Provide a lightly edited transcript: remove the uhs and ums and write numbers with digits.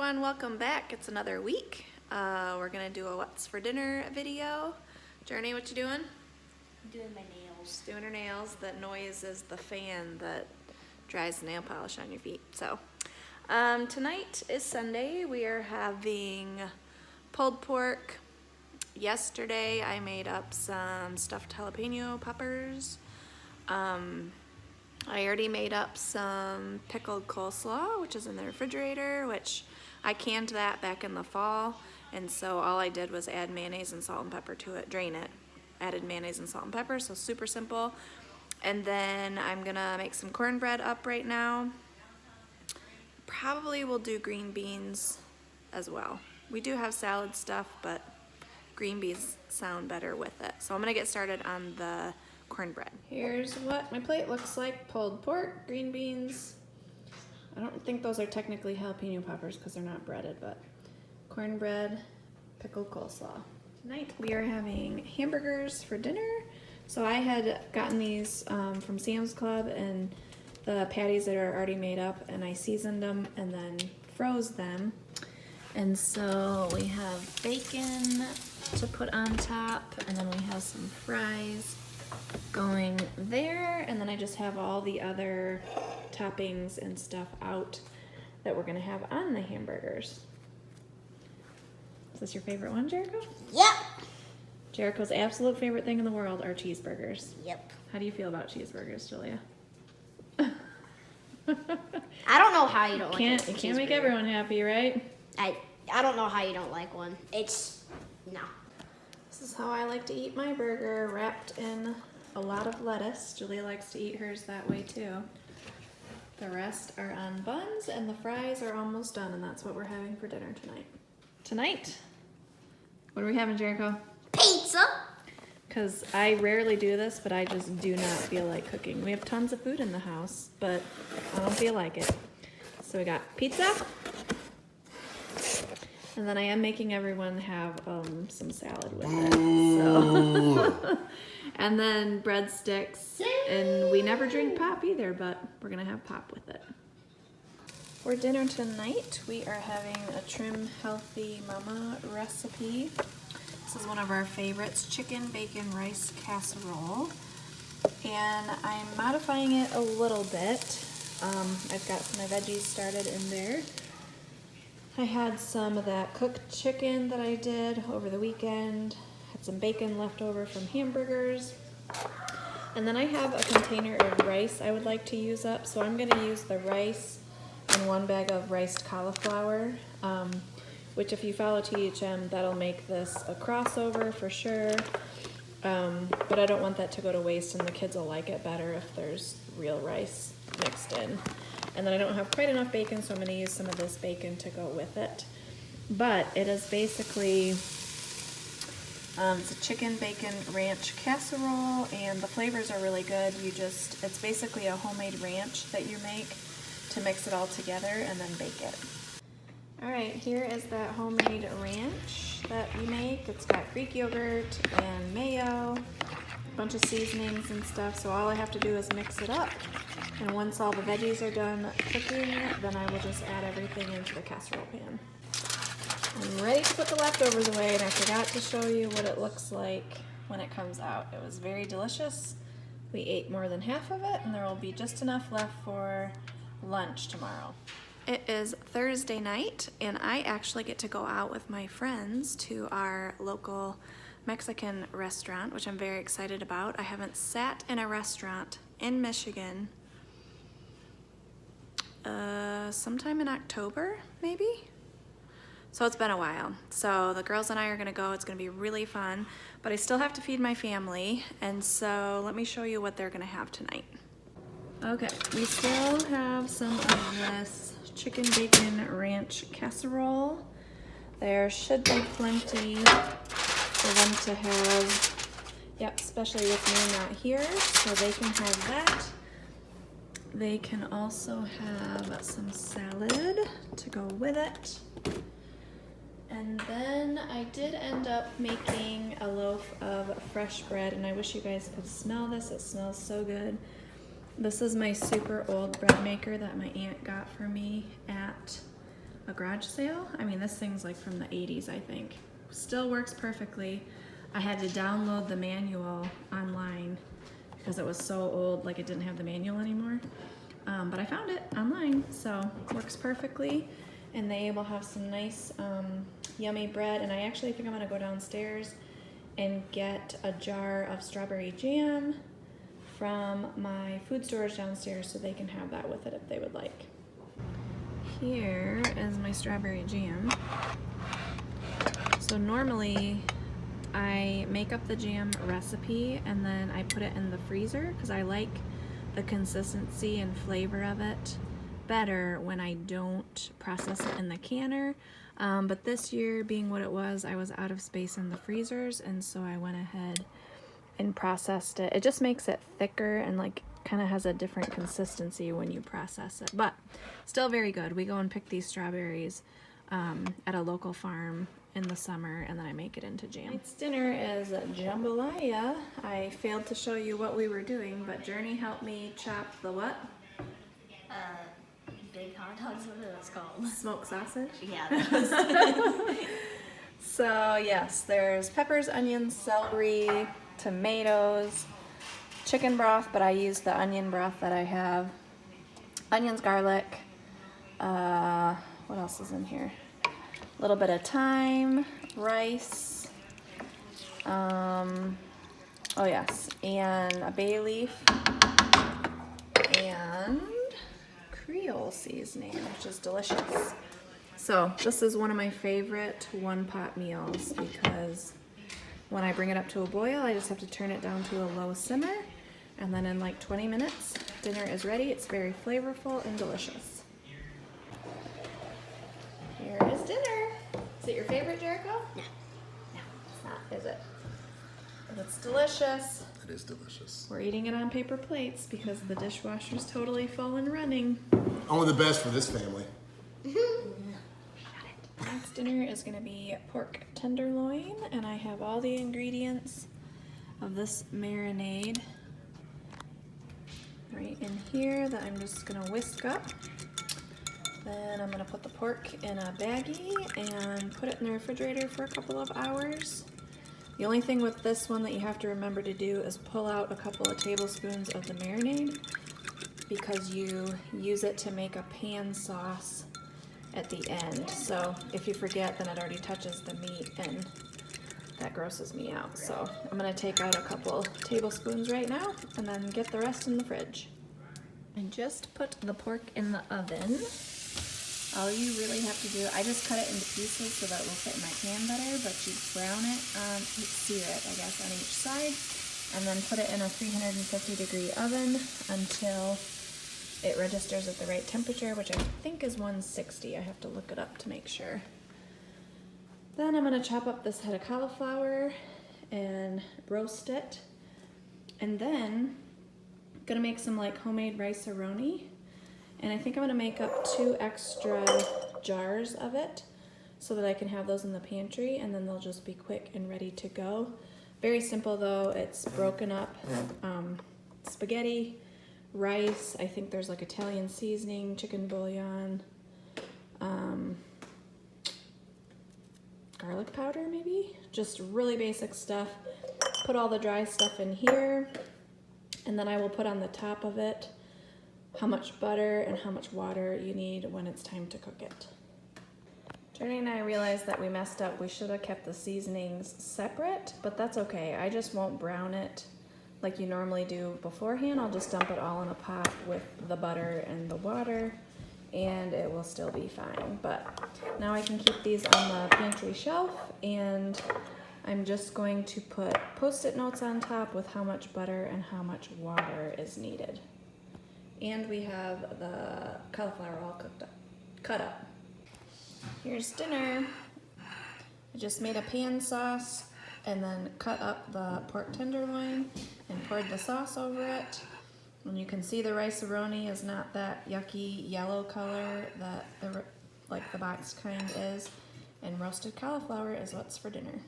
everyone, welcome back. It's another week. We're gonna do a what's for dinner video. Journey, what you doing? Doing my nails. Just doing her nails. That noise is the fan that dries the nail polish on your feet. So tonight is Sunday. We are having pulled pork. Yesterday I made up some stuffed jalapeno peppers. I already made up some pickled coleslaw, which is in the refrigerator, which I canned that back in the fall, and so all I did was add mayonnaise and salt and pepper to it, drain it, added mayonnaise and salt and pepper, so super simple. And then I'm gonna make some cornbread up right now. Probably will do green beans as well. We do have salad stuff, but green beans sound better with it. So I'm gonna get started on the cornbread. Here's what my plate looks like. Pulled pork, green beans. I don't think those are technically jalapeno peppers because they're not breaded, but cornbread, pickled coleslaw. Tonight we are having hamburgers for dinner. So I had gotten these from Sam's Club, and the patties that are already made up, and I seasoned them and then froze them. And so we have bacon to put on top, and then we have some fries going there, and then I just have all the other toppings and stuff out that we're gonna have on the hamburgers. Is this your favorite one, Jericho? Yep. Jericho's absolute favorite thing in the world are cheeseburgers. Yep. How do you feel about cheeseburgers, Julia? I don't know how you don't like You can't make everyone happy, right? I don't know how you don't like one. No. This is how I like to eat my burger, wrapped in a lot of lettuce. Julia likes to eat hers that way too. The rest are on buns, and the fries are almost done, and that's what we're having for dinner tonight. What are we having, Jericho? Pizza. Because I rarely do this, but I just do not feel like cooking. We have tons of food in the house, but I don't feel like it. So we got pizza. And then I am making everyone have some salad with it. So. And then breadsticks. And we never drink pop either, but we're gonna have pop with it. For dinner tonight, we are having a Trim Healthy Mama recipe. This is one of our favorites, chicken bacon rice casserole. And I'm modifying it a little bit. I've got my veggies started in there. I had some of that cooked chicken that I did over the weekend, had some bacon left over from hamburgers, and then I have a container of rice I would like to use up, so I'm going to use the rice and one bag of riced cauliflower, which if you follow THM, that'll make this a crossover for sure, but I don't want that to go to waste, and the kids will like it better if there's real rice mixed in. And then I don't have quite enough bacon, so I'm going to use some of this bacon to go with it. But it is basically, it's a chicken bacon ranch casserole, and the flavors are really good. It's basically a homemade ranch that you make to mix it all together and then bake it. All right, here is that homemade ranch that we make. It's got Greek yogurt and mayo, a bunch of seasonings and stuff, so all I have to do is mix it up. And once all the veggies are done cooking, then I will just add everything into the casserole pan. I'm ready to put the leftovers away, and I forgot to show you what it looks like when it comes out. It was very delicious. We ate more than half of it, and there will be just enough left for lunch tomorrow. It is Thursday night, and I actually get to go out with my friends to our local Mexican restaurant, which I'm very excited about. I haven't sat in a restaurant in Michigan sometime in October, maybe? So it's been a while. So the girls and I are gonna go. It's gonna be really fun, but I still have to feed my family, and so let me show you what they're gonna have tonight. Okay, we still have some of this chicken bacon ranch casserole. There should be plenty for them to have, yep, especially with me not here, so they can have that. They can also have some salad to go with it. And then I did end up making a loaf of fresh bread, and I wish you guys could smell this. It smells so good. This is my super old bread maker that my aunt got for me at a garage sale. I mean, this thing's like from the 80s, I think. Still works perfectly. I had to download the manual online because it was so old, like it didn't have the manual anymore. But I found it online, so works perfectly. And they will have some nice, yummy bread. And I actually think I'm gonna go downstairs and get a jar of strawberry jam from my food storage downstairs so they can have that with it if they would like. Here is my strawberry jam. So normally I make up the jam recipe and then I put it in the freezer because I like the consistency and flavor of it better when I don't process it in the canner. But this year, being what it was, I was out of space in the freezers, and so I went ahead and processed it. It just makes it thicker and like kind of has a different consistency when you process it, but still very good. We go and pick these strawberries at a local farm in the summer, and then I make it into jam. Tonight's dinner is jambalaya. I failed to show you what we were doing, but Journey helped me chop the what? Big hot dogs, what are those called? Smoked sausage? Yeah, those. So yes, there's peppers, onions, celery, tomatoes, chicken broth, but I use the onion broth that I have. Onions, garlic, what else is in here? A little bit of thyme, rice, oh yes, and a bay leaf, and Creole seasoning, which is delicious. So this is one of my favorite one-pot meals because when I bring it up to a boil, I just have to turn it down to a low simmer, and then in like 20 minutes, dinner is ready. It's very flavorful and delicious. Here is dinner. Is it your favorite, Jericho? No. No, it's not, is it? But it's delicious. It is delicious. We're eating it on paper plates because the dishwasher's totally full and running. Only the best for this family. Next dinner is going to be pork tenderloin, and I have all the ingredients of this marinade right in here that I'm just going to whisk up. Then I'm going to put the pork in a baggie and put it in the refrigerator for a couple of hours. The only thing with this one that you have to remember to do is pull out a couple of tablespoons of the marinade because you use it to make a pan sauce at the end. So if you forget, then it already touches the meat and that grosses me out. So I'm gonna take out a couple tablespoons right now and then get the rest in the fridge. I just put the pork in the oven. All you really have to do, I just cut it into pieces so that it will fit in my pan better, but you brown it, sear it, I guess, on each side, and then put it in a 350-degree oven until it registers at the right temperature, which I think is 160. I have to look it up to make sure. Then I'm gonna chop up this head of cauliflower and roast it, and then I'm gonna make some like homemade rice-a-roni. And I think I'm gonna make up 2 extra jars of it so that I can have those in the pantry, and then they'll just be quick and ready to go. Very simple though. It's broken up spaghetti, rice, I think there's like Italian seasoning, chicken bouillon, garlic powder maybe, just really basic stuff. Put all the dry stuff in here, and then I will put on the top of it how much butter and how much water you need when it's time to cook it. Journey and I realized that we messed up. We should have kept the seasonings separate, but that's okay. I just won't brown it like you normally do beforehand. I'll just dump it all in a pot with the butter and the water, and it will still be fine. But now I can keep these on the pantry shelf, and I'm just going to put Post-it notes on top with how much butter and how much water is needed. And we have the cauliflower all cut up. Here's dinner. I just made a pan sauce and then cut up the pork tenderloin and poured the sauce over it. And you can see the rice-a-roni is not that yucky yellow color that the boxed kind is. And roasted cauliflower is what's for dinner.